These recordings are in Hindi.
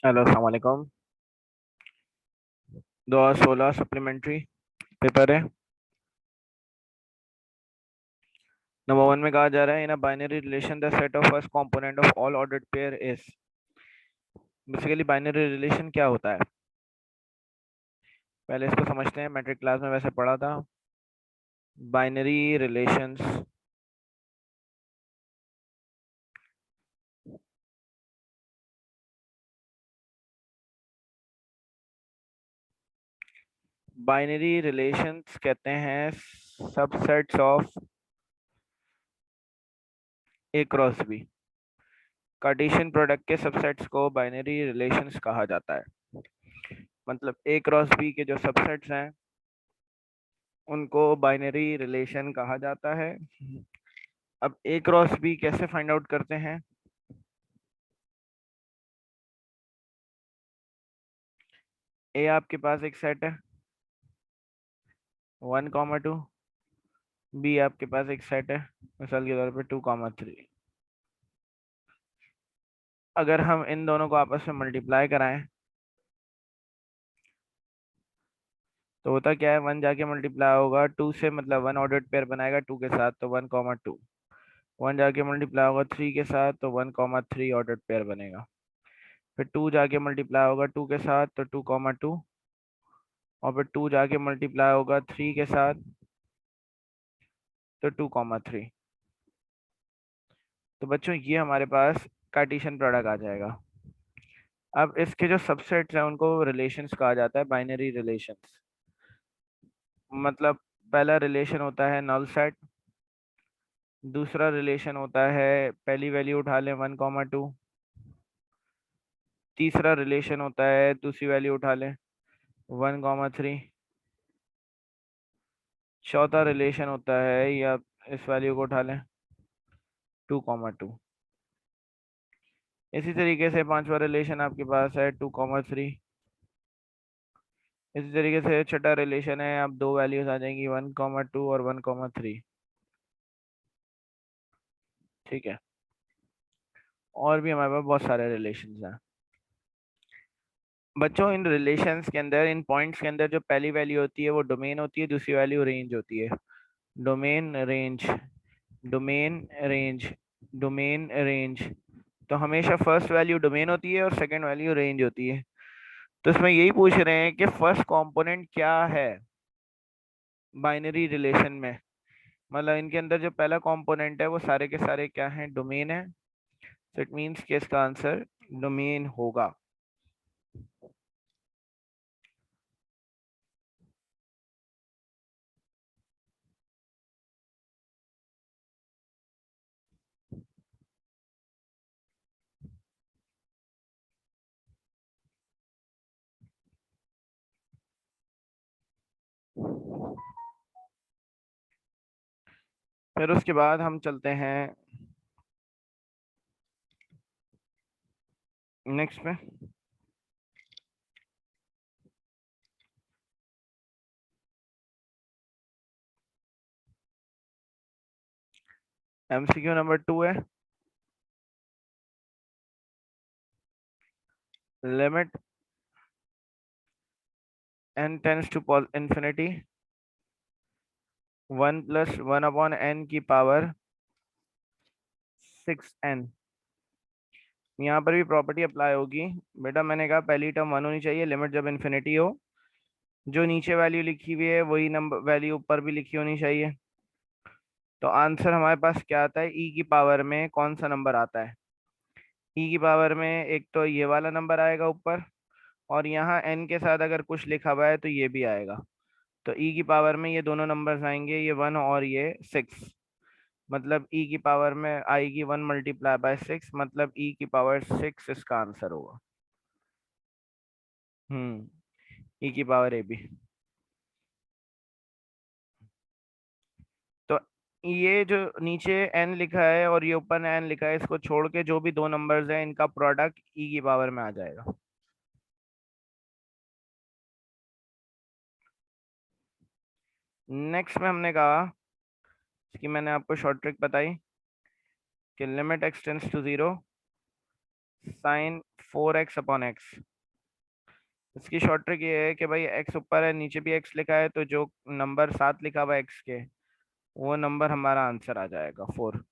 हेलो, अस्सलाम वालेकुम। 2016 सप्लीमेंट्री पेपर है। नंबर 1 में कहा जा रहा है, in a binary relation the set of first component of all ordered pair is. Basically binary relation क्या होता है, पहले इसको समझते हैं। मैट्रिक क्लास में वैसे पढ़ा था। बाइनरी रिलेशंस बाइनरी रिलेशंस कहते हैं subsets of A cross B. Cartesian product के सबसेट्स को बाइनरी रिलेशंस कहा जाता है। मतलब ए क्रॉस बी के जो सबसेट्स हैं उनको बाइनरी रिलेशन कहा जाता है। अब ए क्रॉस बी कैसे फाइंड आउट करते हैं? ए आपके पास एक सेट है 1, 2। बी आपके पास एक सेट है, मिसाल के तौर पे 2, 3। अगर हम इन दोनों को आपस में मल्टीप्लाई कराएं तो होता क्या है, 1 जाके मल्टीप्लाई होगा 2 से, मतलब 1 ऑर्डर्ड पेयर बनाएगा 2 के साथ, तो 1, 2। 1 जाके मल्टीप्लाई होगा 3 के साथ, तो 1, 3 ऑर्डर्ड पेयर बनेगा। फिर 2 जाके मल्टीप्लाई होगा 2 के साथ, तो 2, 2। और फिर 2 जाके मल्टीप्लाई होगा 3 के साथ, तो 2, 3। तो बच्चों ये हमारे पास कार्टेशियन प्रोडक्ट आ जाएगा। अब इसके जो सबसेट्स हैं उनको रिलेशंस कहा जाता है, बाइनरी रिलेशंस। मतलब पहला रिलेशन होता है नल सेट, दूसरा रिलेशन होता है पहली वैल्यू उठा लें 1, 2। तीसरा रिलेशन होता है दूसरी वैल्यू उठा लें 1, 3। चौथा रिलेशन होता है, या इस वैल्यू को उठा लें 2, 2। इसी तरीके से पांचवा रिलेशन आपके पास है 2, 3। इसी तरीके से छठा रिलेशन है, अब दो वैल्यूज आ जाएंगी 1, 2 और 1, 3। ठीक है। और भी हमारे पास बहुत सारे रिलेशंस हैं। बच्चों इन रिलेशंस के अंदर, इन पॉइंट्स के अंदर, जो पहली वैल्यू होती है वो डोमेन होती है, दूसरी वैल्यू रेंज होती है। Domain range, domain range, domain range. तो हमेशा फर्स्ट वैल्यू डोमेन होती है और सेकंड वैल्यू रेंज होती है। तो इसमें यही पूछ रहे हैं कि फर्स्ट कंपोनेंट क्या है बाइनरी रिलेशन में। मतलब इनके अंदर जो पहला कंपोनेंट है वो सारे के सारे क्या हैं, डोमेन है। तो इट मींस कि इसका आंसर डोमेन होगा। फिर उसके बाद हम चलते हैं नेक्स्ट पे। एमसीक्यू नंबर 2 है, limit n tends to infinity 1 + 1/n की पावर 6n। यहाँ पर भी प्रॉपर्टी अप्लाई होगी। बेटा मैंने कहा पहली टर्म 1 होनी चाहिए, लिमिट जब इन्फिनिटी हो। जो नीचे वैल्यू लिखी हुई है वही नंबर वैल्यू ऊपर भी लिखी होनी चाहिए। तो आंसर हमारे पास क्या आता है, ई की पावर में कौन सा नंबर आता है? ई की पावर में एक तो ये वाला नंबर आएगा ऊपर, और यहाँ एन के साथ अगर कुछ लिखा हुआ है तो ये भी आएगा। तो ई की पावर में ये दोनों नंबर्स आएंगे, ये 1 और ये 6। मतलब ई की पावर में आएगी 1 × 6, मतलब ई की पावर 6 इसका आंसर होगा। ई की पावर ए बी। तो ये जो नीचे एन लिखा है और ये ऊपर एन लिखा है, इसको छोड़ के जो भी दो नंबर्स हैं इनका प्रोडक्ट ई की पावर में आ जाएगा। नेक्स्ट में हमने कहा कि मैंने आपको शॉर्ट ट्रिक बताई कि limit extends to 0, sign 4x/x। इसकी शॉर्ट ट्रिक ये है कि भाई एक्स ऊपर है, नीचे भी एक्स लिखा है, तो जो नंबर साथ लिखा हुआ है एक्स के, वो नंबर हमारा आंसर आ जाएगा 4।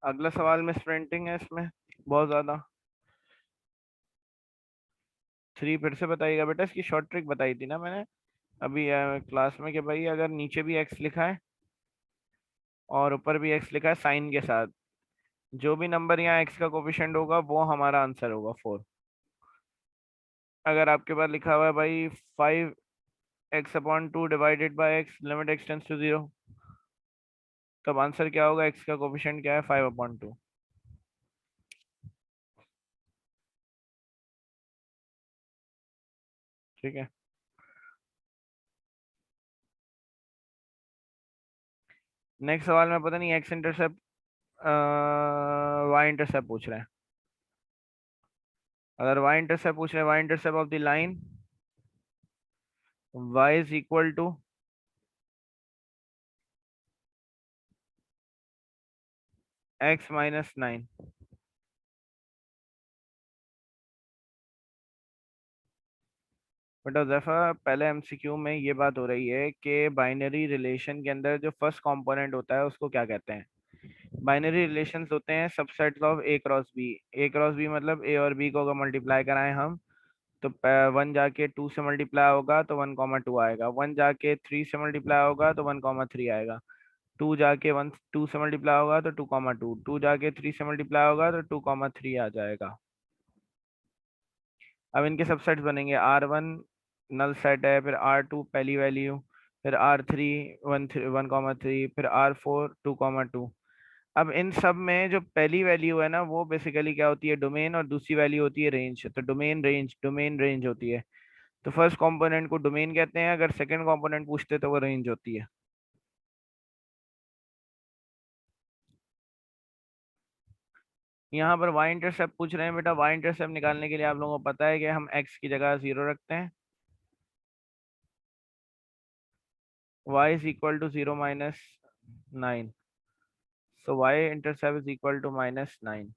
अगला सवाल में स्प्रिंटिंग है इसमें बहुत ज्यादा। 3 फिर से बताइएगा बेटा, इसकी शॉर्ट ट्रिक बताई थी ना मैंने अभी क्लास में, कि भाई अगर नीचे भी एक्स लिखा है और ऊपर भी एक्स लिखा है साइन के साथ, जो भी नंबर यहाँ एक्स का कोफिशिएंट होगा वो हमारा आंसर होगा 4। अगर आपके पास लिखा हुआ है भाई 5x/2 divided by X limit X tends to 0, तब आंसर क्या होगा? एक्स का कोफिशिएंट क्या है? 5/2। ठीक है। नेक्स्ट सवाल में पता नहीं एक्स इंटरसेप्ट वाई इंटरसेप्ट पूछ रहे हैं। अगर वाई इंटरसेप्ट पूछ रहे हैं, Y intercept of the line y is equal to x-9। But जैसा पहले एमसीक्यू में ये बात हो रही है कि बाइनरी रिलेशन के अंदर जो फर्स्ट कंपोनेंट होता है उसको क्या कहते हैं? बाइनरी रिलेशंस होते हैं subsets of A cross B. A cross B मतलब ए और बी को अगर मल्टीप्लाई कराएं हम, तो 1 जाके 2 से मल्टीप्लाई होगा तो 1,2 आएगा, 1 जाके 3 से मल्टीप्लाई होगा तो 1,3 आएगा, 2 जाके 2 से मल्टीप्लाई होगा तो 2,2, 2 जाके 3 से मल्टीप्लाई होगा तो 2,3 आ जाएगा। अब इनके सबसेट्स बनेंगे, R1 नल सेट है, फिर R2 पहली वैल्यू, फिर R3 1,3 फिर R4 2,2। अब इन सब में जो पहली वैल्यू है ना, वो बेसिकली क्या होती है? डोमेन, और दूसरी वैल्यू होती है रेंज। तो डोमेन रेंज होती है। तो फर्स्ट कंपोनेंट को डोमेन कहते हैं, अगर सेकंड कंपोनेंट पूछते तो वो रेंज होती है। यहाँ पर वाई इंटरसेप्ट पूछ रहे हैं बेटा। वाई इंटरसेप्ट निकालने के लिए आप लोगों को पता है कि हम एक्स की जगह 0 रखते हैं, y is equal to 0 - 9। So y intercept is equal to -9।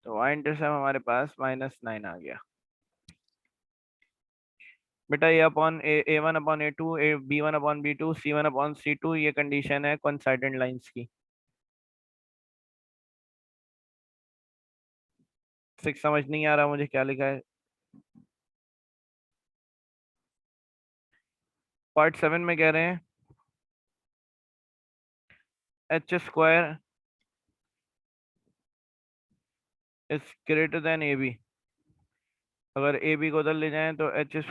तो y इंटरसेप्ट हमारे पास -9 आ गया बेटा। A1/A2, B1/B2, C1/C2, ये कंडीशन है कोइंसाइडेंट लाइंस की। 6 समझ नहीं आ रहा मुझे क्या लिखा है। पार्ट 7 में कह रहे हैं H² is greater than AB। अगर AB को उधर ले जाएं तो H²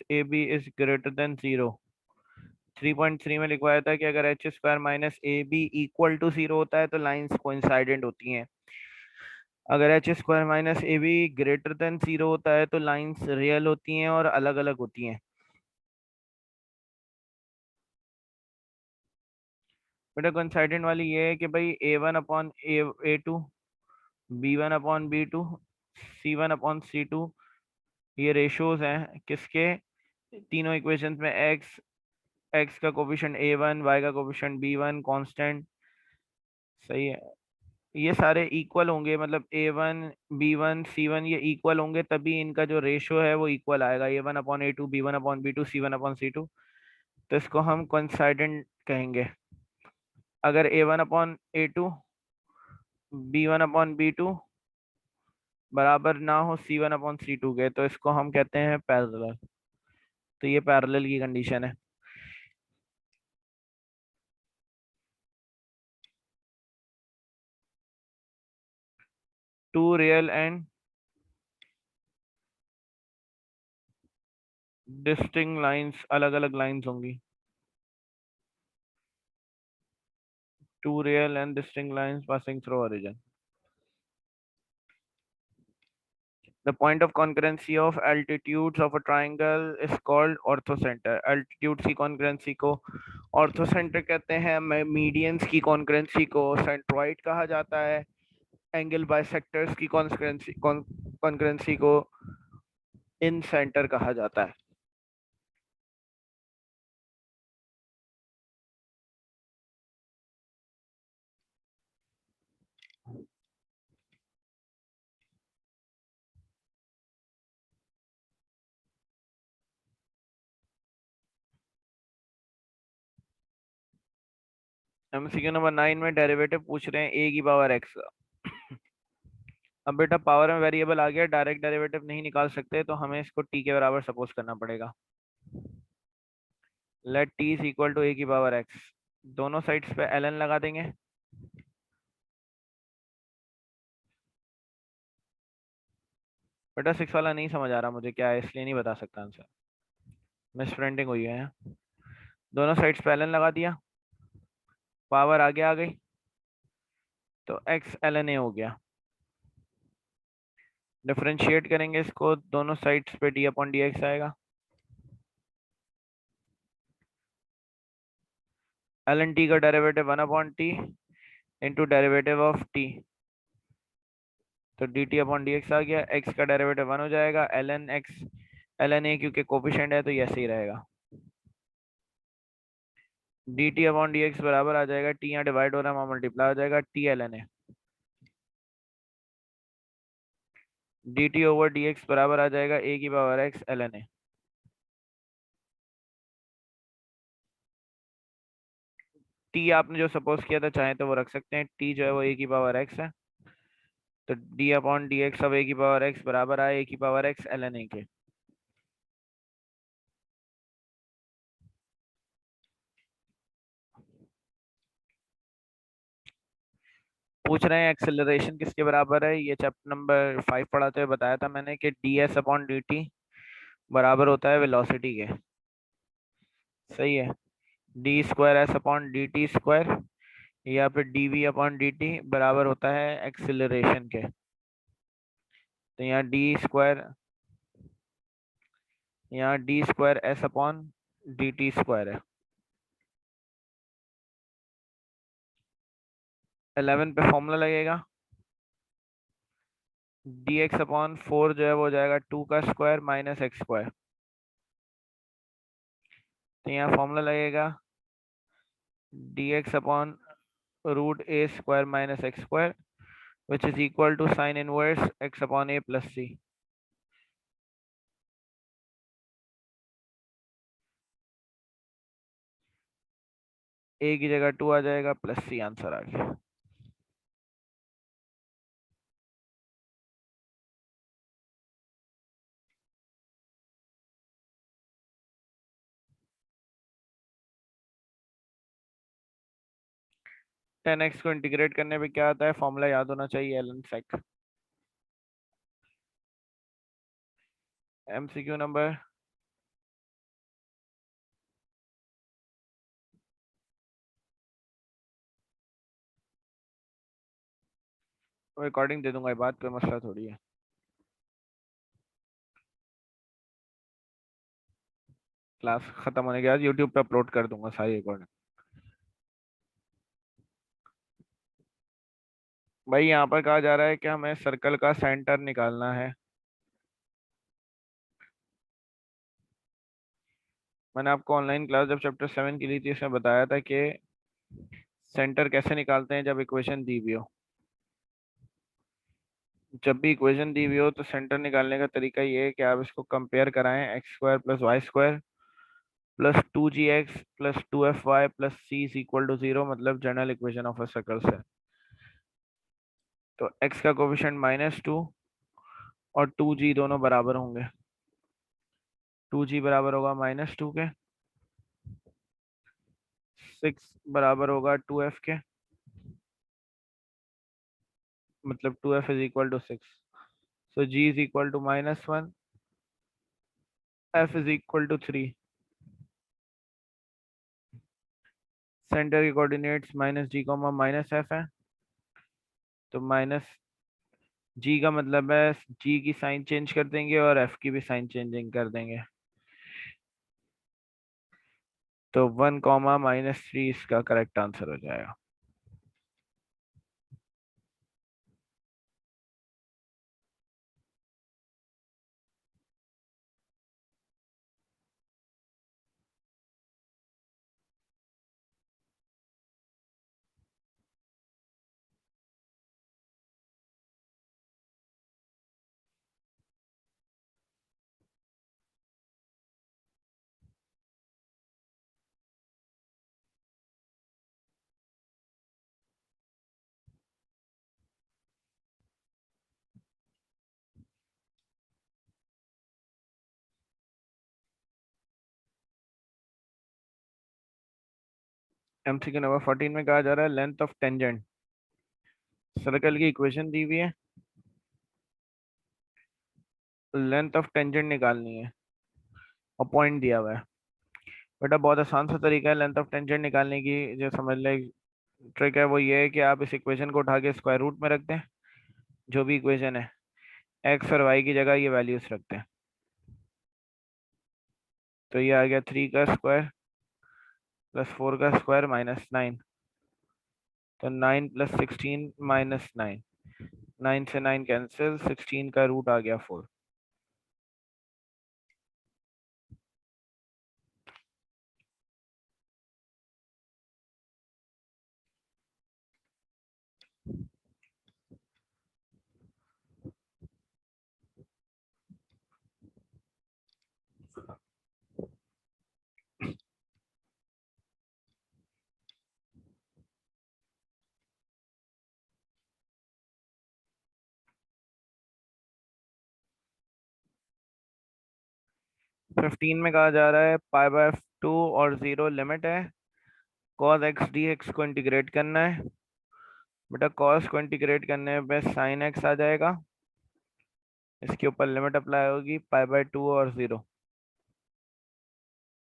- AB is greater than 0। 3.3 में लिखवाया था कि अगर H² - AB इक्वल टू 0 होता है तो लाइंस कोइंसाइडेंट होती हैं। अगर H² - AB ग्रेटर देन 0 होता है तो लाइंस रियल होती हैं और अलग अलग होती हैं। बेटा कोइंसाइडेंट वाली ये है कि भाई A1/A2, B1/B2, C1/C2, ये रेशियोज हैं किसके? तीनों इक्वेशंस में एक्स का कोफिशिएंट A1, वाई का कोफिशिएंट B1 कांस्टेंट। सही है। ये सारे इक्वल होंगे, मतलब A1, B1, C1 ये इक्वल होंगे, तभी इनका जो रेशियो है वो इक्वल आएगा। A1/A2, B1/B2, C1/C2। तो इसको हम कोइंसाइडेंट कहेंगे। अगर A1/A2, B1/B2 बराबर ना हो C1/C2 के, तो इसको हम कहते हैं पैरेलल। तो ये पैरेलल की कंडीशन है। Two real and distinct lines, अलग अलग लाइंस होंगी। two real and distinct lines passing through origin. The point of concurrency of altitudes of a triangle is called orthocenter. Altitudes की concurrency को orthocenter कहते हैं, medians की concurrency को centroid कहा जाता है, angle bisectors की concurrency को in center कहा जाता है. एमसीक्यू नंबर 9 में डेरिवेटिव पूछ रहे हैं ए की पावर एक्स का. अब बेटा पावर में वेरिएबल आ गया, डायरेक्ट डेरिवेटिव नहीं निकाल सकते, तो हमें इसको टी के बराबर सपोज करना पड़ेगा. Let T is equal to A की पावर एक्स. दोनों साइड्स पे ln लगा देंगे. बेटा 6 वाला नहीं समझ आ रहा मुझे क्या है, इसलिए नहीं बता सकता आंसर, मिस प्रिंटिंग हुई है. दोनों साइड्स पे ln लगा दिया, पावर आगे आ गई, तो x ln a हो गया. डिफरेंशिएट करेंगे इसको, दोनों साइड्स पे डी अपॉन डी एक्स आएगा. ln t का derivative 1 upon T into derivative of T, तो D T upon D X आ गया. x का डेरिवेटिव 1 हो जाएगा, ln x ln a क्योंकि कोफिशिएंट है तो ये ऐसे ही रहेगा. D T upon D x बराबर आ जाएगा, टी यहाँ डिवाइड हो रहा है वहाँ मल्टीप्लाई हो जाएगा, T ln a. D T over D x बराबर आ जाएगा a की power x ln a. T आपने जो सपोज किया था चाहे तो वो रख सकते हैं, टी जो है वो a की पावर x है, तो d अपॉन डी एक्स अब a की पावर x बराबर आए a की पावर x ln a के. पूछ रहे हैं एक्सेलरेशन किसके बराबर है. ये चैप्टर नंबर 5 पढ़ाते हुए बताया था मैंने कि D S upon D T बराबर होता है वेलोसिटी के. सही है. D square S upon D T square या फिर D V upon D T बराबर होता है एक्सेलरेशन के. तो यहाँ D square S upon D T square है. 11 पे फॉर्मूला लगेगा, डी एक्स अपॉन 4 जो है वो हो जाएगा 2 का स्क्वायर माइनस एक्स स्क्वायर. तो यहाँ फॉर्मूला लगेगा D X upon root A square minus X square which is equal to sin inverse x upon a plus c. a की जगह 2 आ जाएगा प्लस c आंसर आ गया. टेन एक्स को इंटीग्रेट करने पे क्या आता है, फॉर्मूला याद होना चाहिए ln sec. MCQ number recording दे दूंगा, ये बात कोई मसला थोड़ी है. क्लास खत्म होने के बाद यूट्यूब पे अपलोड कर दूंगा सारी रिकॉर्डिंग. भाई यहाँ पर कहा जा रहा है कि हमें सर्कल का सेंटर निकालना है. मैंने आपको ऑनलाइन क्लास जब चैप्टर 7 की ली थी इसमें बताया था कि सेंटर कैसे निकालते हैं जब इक्वेशन दी हुई हो. जब भी इक्वेशन दी हुई हो तो सेंटर निकालने का तरीका ये है कि आप इसको कंपेयर कराएं, x square plus y square plus 2gx plus 2fy plus c is equal to 0, मतलब general equation of a circle से. तो x का कोफिशिएंट -2 और 2g दोनों बराबर होंगे. 2g बराबर होगा -2 के, 6 बराबर होगा 2f के, मतलब 2f is equal to 6. So g is equal to -1, f is equal to 3. Centre के coordinates minus g comma minus f है, तो माइनस जी का मतलब है जी की साइन चेंज कर देंगे और एफ की भी साइन चेंजिंग कर देंगे, तो 1 कॉमा -3 इसका करेक्ट आंसर हो जाएगा। एमसीक्यू नंबर 14 में कहा जा रहा है लेंथ ऑफ टेंजेंट सर्कल की इक्वेशन दी हुई है, लेंथ ऑफ टेंजेंट निकालनी है और पॉइंट दिया हुआ है। बेटा बहुत आसान सा तरीका है लेंथ ऑफ टेंजेंट निकालने की, जो समझ ले ट्रिक है वो ये है कि आप इस इक्वेशन को उठा के स्क्वायर रूट में रख दें, जो भी इक्वेशन है एक्स और वाई की जगह ये वैल्यूज रखते हैं, तो ये आ गया 3 का स्क्वायर प्लस 4 का स्क्वायर -9, तो 9 + 16 -9, 9 से 9 कैंसिल, 16 का रूट आ गया 4। 15 में कहा जा रहा है π/2 और 0 लिमिट है, cos x dx को इंटीग्रेट करना है। बेटा cos को इंटीग्रेट करने पे sin x आ जाएगा, इसके ऊपर लिमिट अप्लाई होगी π/2 और 0,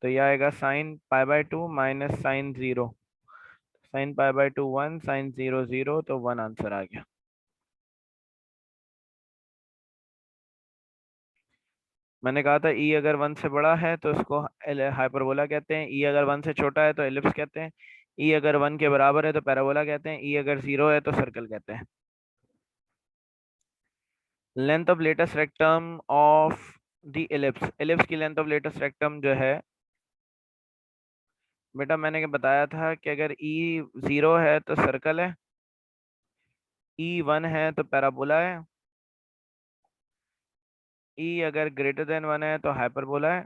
तो यह आएगा sin π/2 minus sin 0, sin π/2 1, sin 0 0, तो 1 आंसर आ गया। मैंने कहा था ई अगर 1 से बड़ा है तो इसको हाइपरबोला कहते हैं, ई अगर 1 से छोटा है तो एलिप्स कहते हैं, ई अगर 1 के बराबर है तो पैराबोला कहते हैं, ई अगर 0 है तो सर्कल कहते हैं। Length of latus rectum of the ellipse, ellipse की लेंथ ऑफ लेटेस्ट रेक्टम जो है, बेटा मैंने क्या बताया था कि अगर ई 0 है तो सर्कल है, ई 1 है तो पैराबोला है, ई अगर ग्रेटर देन 1 है तो हाइपरबोला है,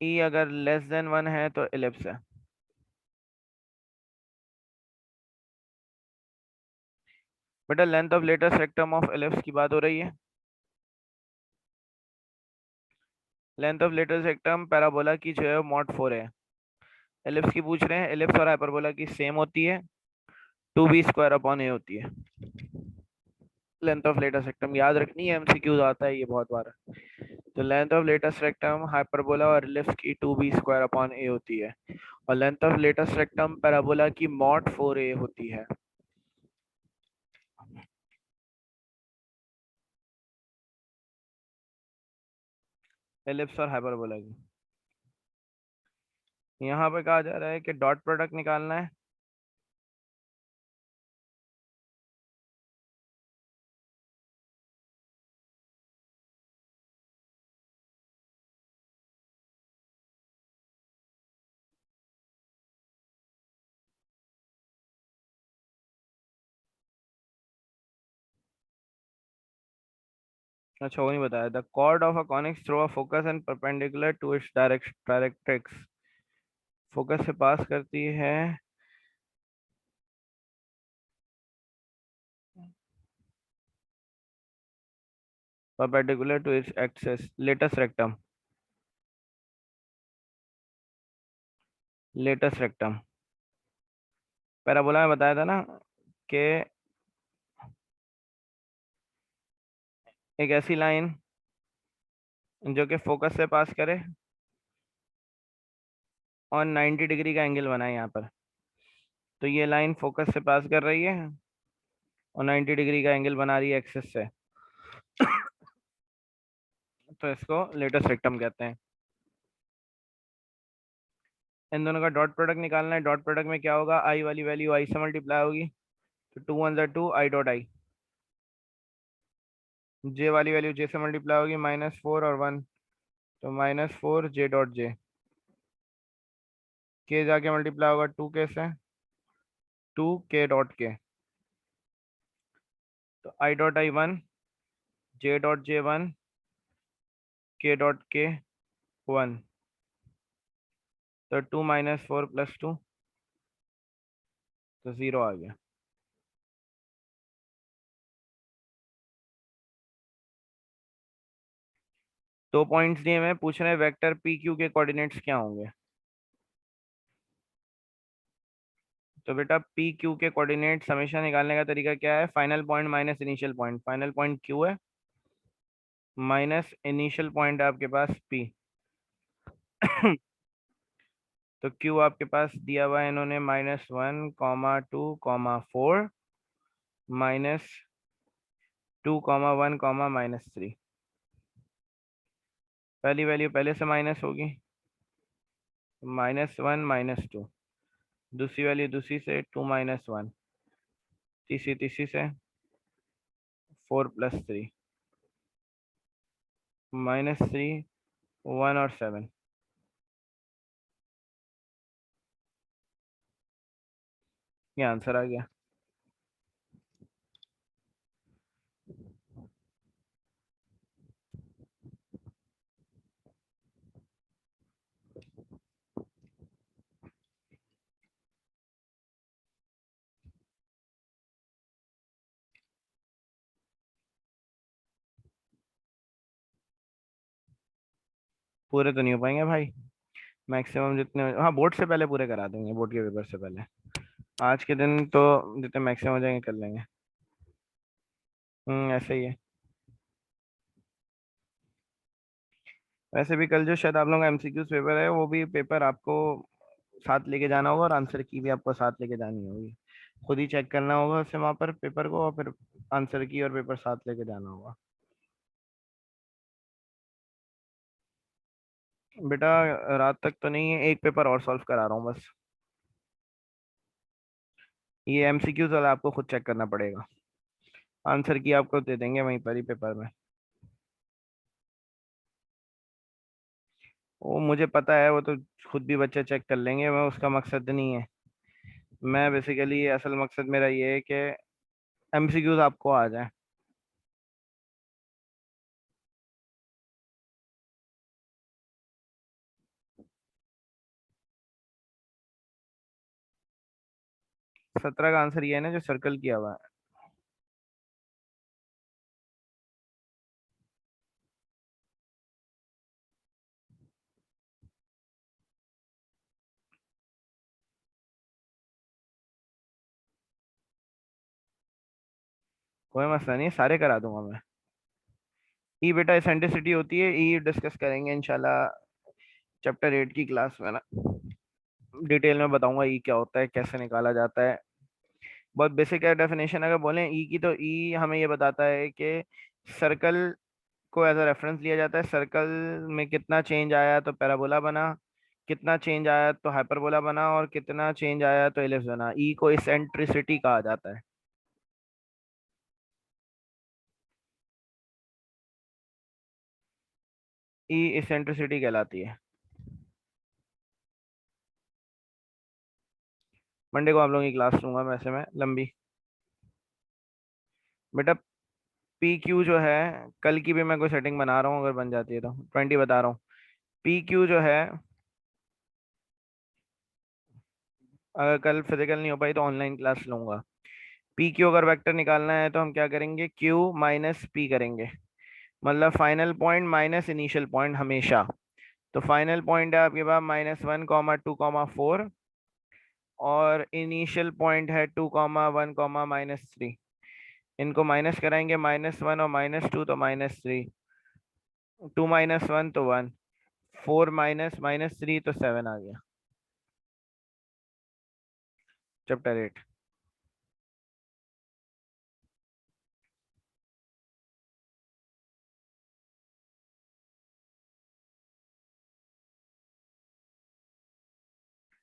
ई अगर लेस देन 1 है तो एलिप्स है। बेटा length of latus rectum of ellipse की बात हो रही है, length of latest rectum parabola की जो है मॉड 4 है, एलिप्स की पूछ रहे हैं, एलिप्स और हाइपरबोला की सेम होती है, 2b² / a होती है। लेंथ ऑफ लेटेस्ट रेक्टम याद रखनी है, एमसीक्यूज आता है ये बहुत बार। तो length of latus rectum hyperbola और एलिप्स की 2b² / a होती है, और length of latest rectum parabola की मॉड 4a होती है। एलिप्स और हाइपरबोला की यहाँ पे कहा जा रहा है कि डॉट प्रोडक्ट निकालना है। अच्छा वो नहीं बताया, the chord of a conics through a focus and perpendicular to its directrix, focus से पास करती है perpendicular to its axis, latus rectum, latus rectum parabola में बताया था ना कि एक ऐसी लाइन जो कि फोकस से पास करे और 90 डिग्री का एंगल बना है यहाँ पर। तो ये लाइन फोकस से पास कर रही है और 90 डिग्री का एंगल बना रही है एक्सिस से। तो इसको लेटेस्ट रेक्टम कहते हैं। इन दोनों का डॉट प्रोडक्ट निकालना है। डॉट प्रोडक्ट में क्या होगा, आई वाली वैल्यू आई से मल्टीप्लाई होगी, तो 2 1 ज़ा 2, आई डॉट आई। जे वाली वैल्यू जे से मल्टीप्लाई होगी, -4 और 1, तो -4 जे डॉट जे। के जाके मल्टीप्लाई होगा 2 के से, 2 के डॉट के। तो I dot I 1, J dot J 1, के डॉट के 1। तो 2 -4 + 2, तो 0 आ गया। दो पॉइंट्स दिए मैं, पूछ रहे हैं वेक्टर पी क्यू के कोऑर्डिनेट्स क्या होंगे। तो बेटा पी क्यू के कोऑर्डिनेट हमेशा निकालने का तरीका क्या है, final point minus initial point. Final point Q है, माइनस इनिशियल पॉइंट है आपके पास पी। तो क्यू आपके पास दिया हुआ है इन्होंने -1, -2, -4, -2, 1, -3। पहली वैल्यू पहले से माइनस होगी, -1, -2। दूसरी वैल्यू दूसरी से 2 -1। तीसरी तीसरी से 4 + 3, -3, 1 और 7। ये आंसर आ गया। पूरे तो नहीं हो पाएंगे भाई, मैक्सिमम जितने, हाँ बोर्ड से पहले पूरे करा देंगे, बोर्ड के पेपर से पहले। आज के दिन तो जितने मैक्सिमम हो जाएंगे कर लेंगे। ऐसे ही है। वैसे भी कल जो शायद आप लोगों का एमसीक्यूज पेपर है, वो भी पेपर आपको साथ लेके जाना होगा, और आंसर की भी आपको साथ लेके जानी होगी। खुद ही चेक करना होगा उससे वहां पर पेपर को, और फिर आंसर की और पेपर साथ लेके जाना होगा। बेटा रात तक तो नहीं है, एक पेपर और सॉल्व करा रहा हूँ बस। ये एमसीक्यूज वाला आपको खुद चेक करना पड़ेगा, आंसर की आपको दे देंगे वहीं पर ही पेपर में। वो मुझे पता है, वो तो खुद भी बच्चे चेक कर लेंगे, मैं उसका मकसद नहीं है। मैं बेसिकली असल मकसद मेरा ये है कि एमसीक्यूज आपको आ जाए। 17 का आंसर ये है ना जो सर्कल किया हुआ है। कोई मसला नहीं, सारे करा दूंगा मैं। ई बेटा एसेंट्रिसिटी होती है, ई डिस्कस करेंगे इंशाल्लाह चैप्टर 8 की क्लास में ना। डिटेल में बताऊंगा ई क्या होता है, कैसे निकाला जाता है। बहुत बेसिक है डेफिनेशन अगर बोलें ई की, तो ई हमें ये बताता है कि सर्कल को एज अ रेफरेंस लिया जाता है। सर्कल में कितना चेंज आया तो पैराबोला बना, कितना चेंज आया तो हाइपरबोला बना, और कितना चेंज आया तो एलिप्स बना। ई को इसेंट्रिसिटी कहा जाता है। ई इसेंट्रिसिटी कहलाती है। मंडे को आप लोगों की क्लास लूंगा वैसे मैं लंबी। बेटा पी क्यू जो है, कल की भी मैं कोई सेटिंग बना रहा हूँ, अगर बन जाती है तो 20 बता रहा हूँ। पी क्यू जो है, अगर कल फिजिकल नहीं हो पाई तो ऑनलाइन क्लास लूंगा। पी क्यू अगर वेक्टर निकालना है तो हम क्या करेंगे, क्यू माइनस पी करेंगे। मतलब final point minus initial point हमेशा। तो फाइनल पॉइंट है आपके पास -1, 2, 4, और इनिशियल पॉइंट है 2, 1, -3। इनको माइनस कराएंगे, -1 और -2 तो -3, 2 -1 तो 1, 4 माइनस -3 तो 7 आ गया। चैप्टर 8।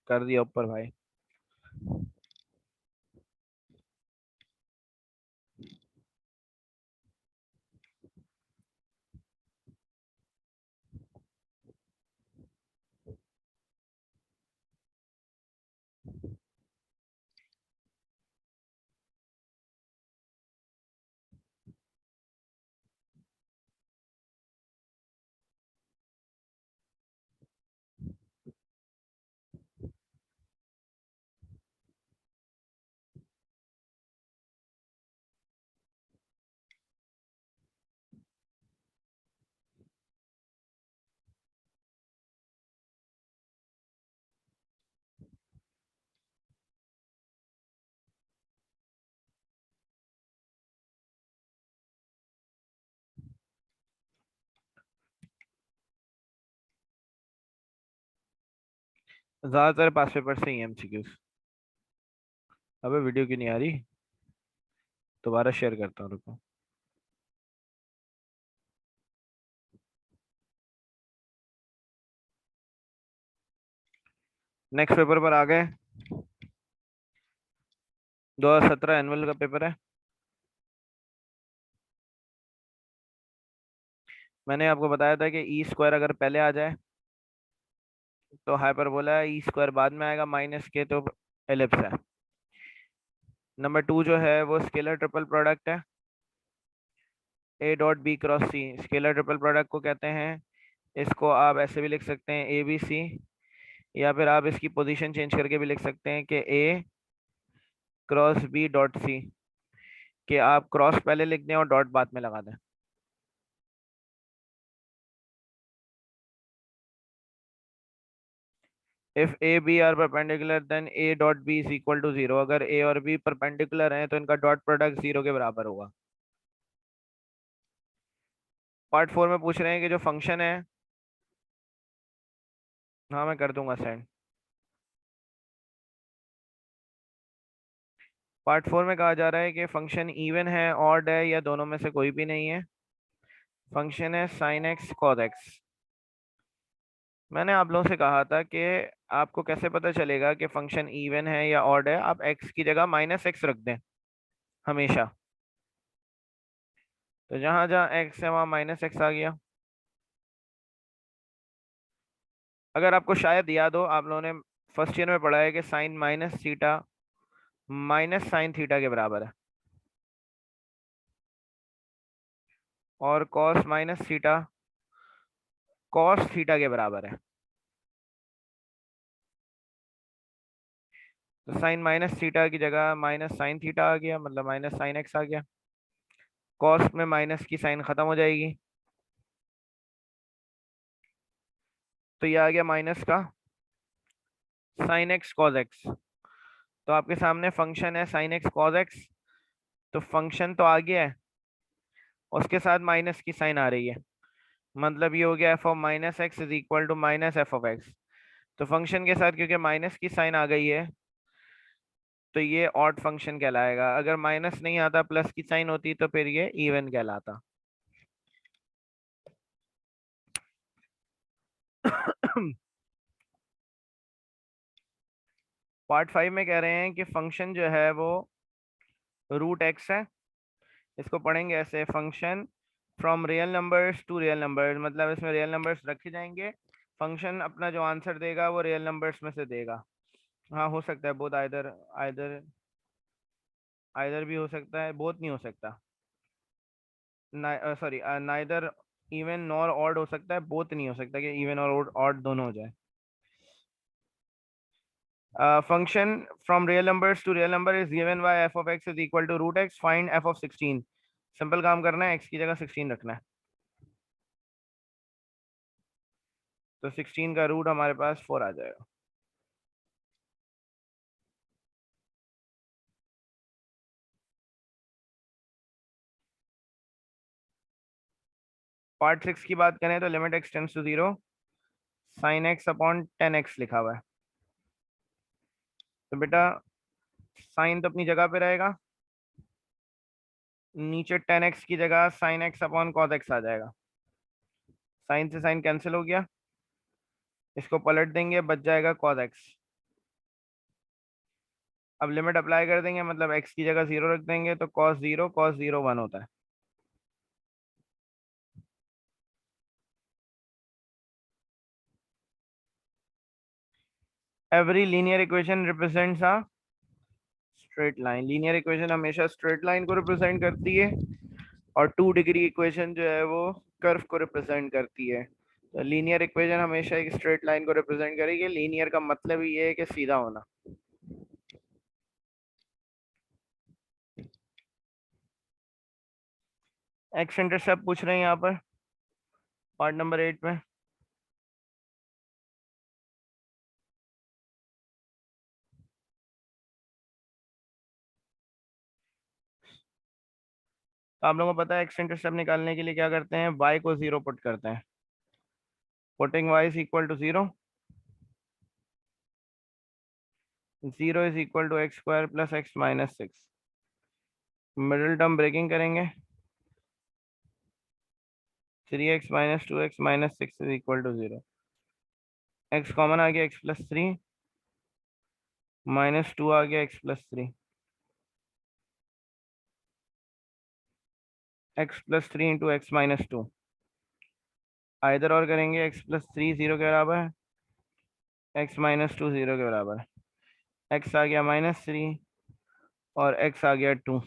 कर दिया ऊपर भाई। ज्यादातर पास पेपर से ही एमसीक्यूज। अबे वीडियो क्यों नहीं आ रही? दोबारा शेयर करता हूँ, रुको। नेक्स्ट पेपर पर आ गए। 2017 एनुअल का पेपर है। मैंने आपको बताया था कि ई स्क्वायर अगर पहले आ जाए तो हाइपरबोला है, ई स्क्वायर बाद में आएगा माइनस के तो एलिप्स है। नंबर 2 जो है वो स्केलर ट्रिपल प्रोडक्ट है। A dot b cross c scalar triple product को कहते हैं। इसको आप ऐसे भी लिख सकते हैं ए बी सी, या फिर आप इसकी पोजीशन चेंज करके भी लिख सकते हैं कि ए क्रॉस बी डॉट सी, कि आप क्रॉस पहले लिख दें और डॉट बाद में लगा दें। If a b are perpendicular then a dot b is equal to zero. अगर ए और बी परपेंडिकुलर हैं तो इनका डॉट प्रोडक्ट जीरो के बराबर होगा। पार्ट 4 में पूछ रहे हैं कि जो फंक्शन है। हाँ मैं कर दूंगा सेंड। पार्ट 4 में कहा जा रहा है कि फंक्शन इवन है, ऑड है, या दोनों में से कोई भी नहीं है। फंक्शन है साइन एक्स कॉस एक्स। मैंने आप लोगों से कहा था कि आपको कैसे पता चलेगा कि फंक्शन इवन है या ऑड है? आप एक्स की जगह माइनस एक्स रख दें हमेशा। तो जहां जहां एक्स है वहां माइनस एक्स आ गया। अगर आपको शायद याद हो, आप लोगों ने फर्स्ट ईयर में पढ़ा है कि sine minus theta minus sine theta के बराबर है, और cos minus theta cos theta के बराबर है। तो साइन माइनस थीटा की जगह माइनस साइन थीटा आ गया, मतलब माइनस साइन एक्स आ गया। कॉस में माइनस की साइन खत्म हो जाएगी, तो ये आ गया माइनस का साइन एक्स कॉस एक्स। तो आपके सामने फंक्शन है साइन एक्स कॉस एक्स। तो फंक्शन तो आ गया है, उसके साथ माइनस की साइन आ रही है, मतलब ये हो गया f of minus x is equal to minus f of x. तो फंक्शन के साथ क्योंकि माइनस की साइन आ गई है तो ये ऑड फंक्शन कहलाएगा। अगर माइनस नहीं आता, प्लस की साइन होती, तो फिर ये इवन कहलाता। पार्ट 5 में कह रहे हैं कि फंक्शन जो है वो रूट एक्स है। इसको पढ़ेंगे ऐसे, function from real numbers to real numbers, मतलब इसमें रियल नंबर्स रखे जाएंगे। फंक्शन अपना जो आंसर देगा वो रियल नंबर्स में से देगा। हाँ हो सकता है बोथ, आइदर आइदर आइदर भी हो सकता है, बोथ नहीं हो सकता। Sorry, neither even nor odd हो सकता है, बोथ नहीं हो सकता कि इवन और ऑड दोनों हो जाए। Function from real numbers to real number is given by f of x is equal to root x, find f of 16। Simple काम करना है, एक्स की जगह 16 रखना है। तो 16 का रूट हमारे पास 4 आ जाएगा। पार्ट 6 की बात करें तो limit x tends to zero sine x upon 10 x लिखा हुआ है। तो बेटा साइन तो अपनी जगह पे रहेगा, नीचे 10x की जगह sine x upon cos x आ जाएगा। साइन से साइन कैंसिल हो गया, इसको पलट देंगे, बच जाएगा कॉस एक्स। अब लिमिट अप्लाई कर देंगे, मतलब x की जगह 0 रख देंगे, तो cos 0 1 होता है। Every linear equation represents a straight line. Linear equation हमेशा स्ट्रेट लाइन को रिप्रेजेंट करती है, और 2 डिग्री इक्वेशन जो है वो कर्व को रिप्रेजेंट करती है। तो लीनियर इक्वेशन हमेशा एक स्ट्रेट लाइन को रिप्रेजेंट करेगी। लीनियर का मतलब ही ये है कि सीधा होना। एक्स इंटरसेप्ट पूछ रहे हैं यहाँ पर पार्ट नंबर 8 में। तो आप लोगों को पता है एक्स इंटरसेप्ट निकालने के लिए क्या करते हैं, वाई को 0 पुट करते हैं। Putting y is equal to 0, 0 is equal to x square plus x minus 6। Middle term breaking करेंगे, 3x minus 2x minus 6 is equal to 0। X common आ गया, x+3 माइनस 2 आ गया, x+3। x+3 into x minus 2, इधर और करेंगे, x+3 0 के बराबर है, x-2 0 के बराबर है। x आ गया -3 और x आ गया 2।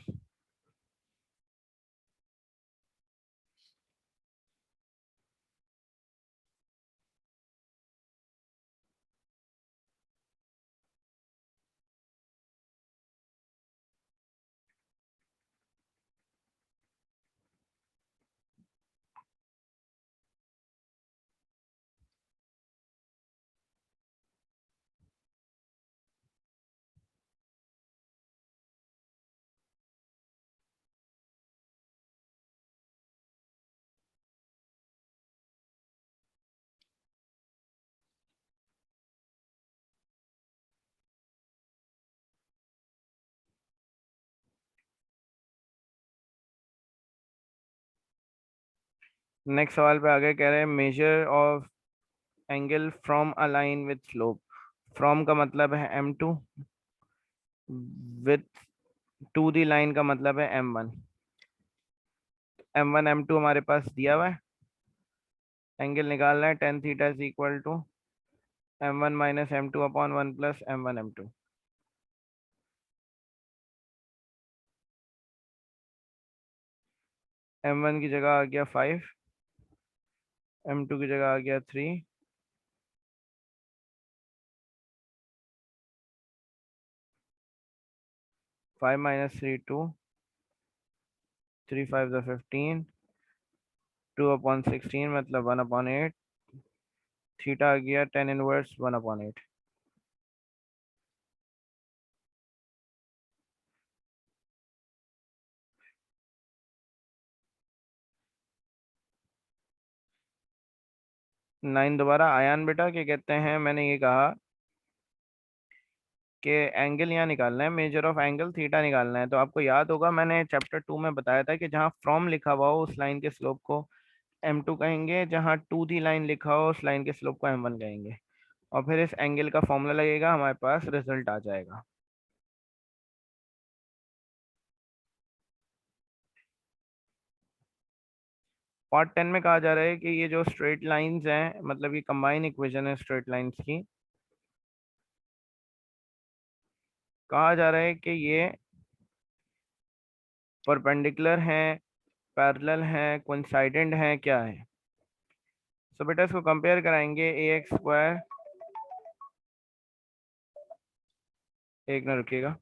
नेक्स्ट सवाल पे आगे कह रहे हैं measure of angle from a line with slope. From का मतलब है m2, with to the line का मतलब है m1। m1 m2 हमारे पास दिया हुआ है, एंगल निकालना है, tan theta is equal to m1 minus m2 upon 1 plus m1 m2। m1 की जगह आ गया 5, m2 की जगह आ गया 3, 5 माइनस 3 2, 3 5 15, 2/16 मतलब 1/8। थीटा आ गया tan इनवर्स 1/8। नाइन दोबारा आयान बेटा, क्या कहते हैं, मैंने ये कहा कि एंगल यहाँ निकालना है, मेजर ऑफ एंगल थीटा निकालना है। तो आपको याद होगा मैंने चैप्टर 2 में बताया था कि जहाँ फ्रॉम लिखा हुआ हो उस लाइन के स्लोप को m2 कहेंगे, जहाँ टू दी लाइन लिखा हो उस लाइन के स्लोप को m1 कहेंगे, और फिर इस एंगल का फॉर्मूला लगेगा, हमारे पास रिजल्ट आ जाएगा। पार्ट 10 में कहा जा रहा है कि ये जो स्ट्रेट लाइंस हैं, मतलब ये कंबाइन इक्वेशन है स्ट्रेट लाइंस की, कहा जा रहा है कि ये परपेंडिकुलर हैं, पैरेलल हैं, कोइंसाइडेंट हैं, क्या है। सो बेटा इसको कंपेयर कराएंगे, ए एक्स स्क्वायर, एक ना रुकिएगा,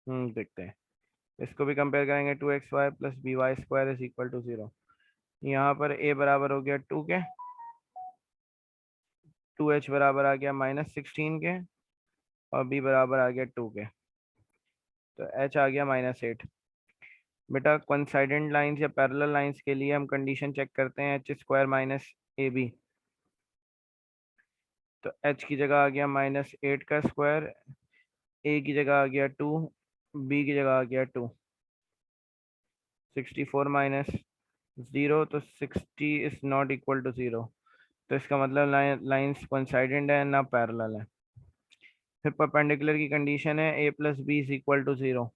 देखते हैं। इसको भी कंपेयर करेंगे, 2xy plus b y square is equal to 0। यहाँ पर a बराबर हो गया 2 के, 2h बराबर आ गया -16 के, और b बराबर आ गया 2 के, तो h आ गया -8। बेटा कोइंसाइडेंट लाइंस या पैरेलल लाइंस के लिए हम कंडीशन चेक करते हैं, h square minus a b. तो h की जगह आ गया -8 का स्क्वायर, a की जगह आ गया 2, b की जगह आ गया 2, 64 माइनस 0, तो 60 इज नॉट इक्वल टू 0। तो इसका मतलब लाइंस कोइंसाइडेंट है ना पैरेलल है। फिर परपेंडिकुलर की कंडीशन है a plus b is equal to 0।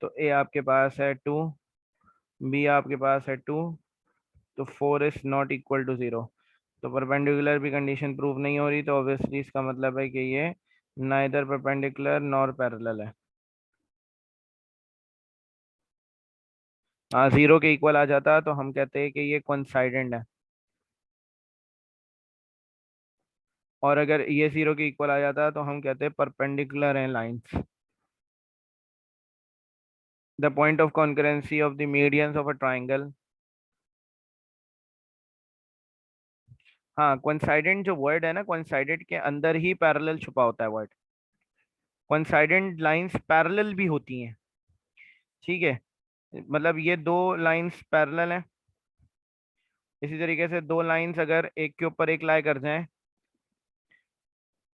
तो a आपके पास है 2, b आपके पास है 2, तो 4 इज नॉट इक्वल टू 0। तो परपेंडिकुलर भी कंडीशन प्रूव नहीं हो रही, तो ऑब्वियसली इसका मतलब है कि ये नाइदर परपेंडिकुलर नॉर पैरेलल है। हाँ, 0 के इक्वल आ जाता तो हम कहते हैं कि ये कोइंसाइडेंट है, और अगर ये 0 के इक्वल आ जाता तो हम कहते हैं परपेंडिकुलर हैं lines. The point of concurrency of the medians of a triangle. हाँ, कोइंसाइडेंट जो वर्ड है ना, कोइंसाइडेंट के अंदर ही पैरेलल छुपा होता है वर्ड। कोइंसाइडेंट लाइंस पैरेलल भी होती हैं, ठीक है। मतलब ये दो लाइंस पैरेलल हैं, इसी तरीके से दो लाइंस अगर एक के ऊपर एक लाई कर जाएं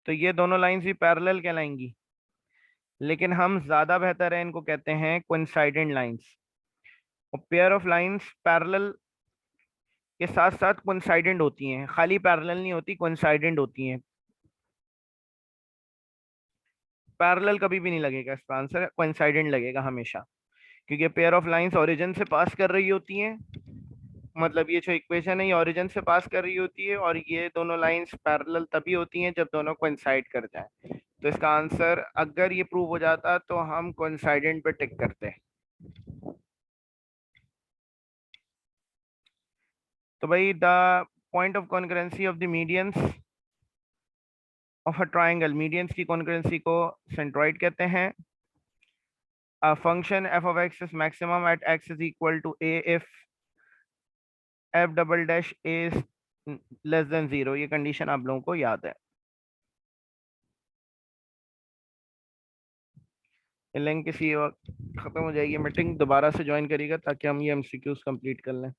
तो ये दोनों लाइंस भी पैरेलल कहलाएंगी, लेकिन हम ज्यादा बेहतर है इनको कहते हैं कोइंसाइडेंट लाइंस। और पेयर ऑफ लाइंस पैरेलल के साथ साथ कोइंसाइडेंट होती हैं, खाली पैरेलल नहीं होती, कोइंसाइडेंट होती हैं। पैरेलल कभी भी नहीं लगेगा, इसका आंसर कोइंसाइडेंट लगेगा हमेशा, क्योंकि पेयर ऑफ लाइंस ओरिजिन से पास कर रही होती हैं। मतलब ये जो इक्वेशन है ये ओरिजिन से पास कर रही होती है, और ये दोनों लाइंस पैरेलल तभी होती हैं जब दोनों कोइंसाइड कर जाएं। तो इसका आंसर अगर ये प्रूव हो जाता तो हम कोइंसाइडेंट पे टिक करते। तो भाई the point of concurrency of the medians of a triangle, medians की कॉन्करेंसी को सेंट्रॉइड कहते हैं। A function f of x is maximum at x is equal to a if f double dash a is less than 0। ये कंडीशन आप लोगों को याद है। ये लिंक किसी वक्त खत्म हो जाएगी मीटिंग, दोबारा से ज्वाइन करिएगा ताकि हम ये एमसीक्यूज कंप्लीट कर लें।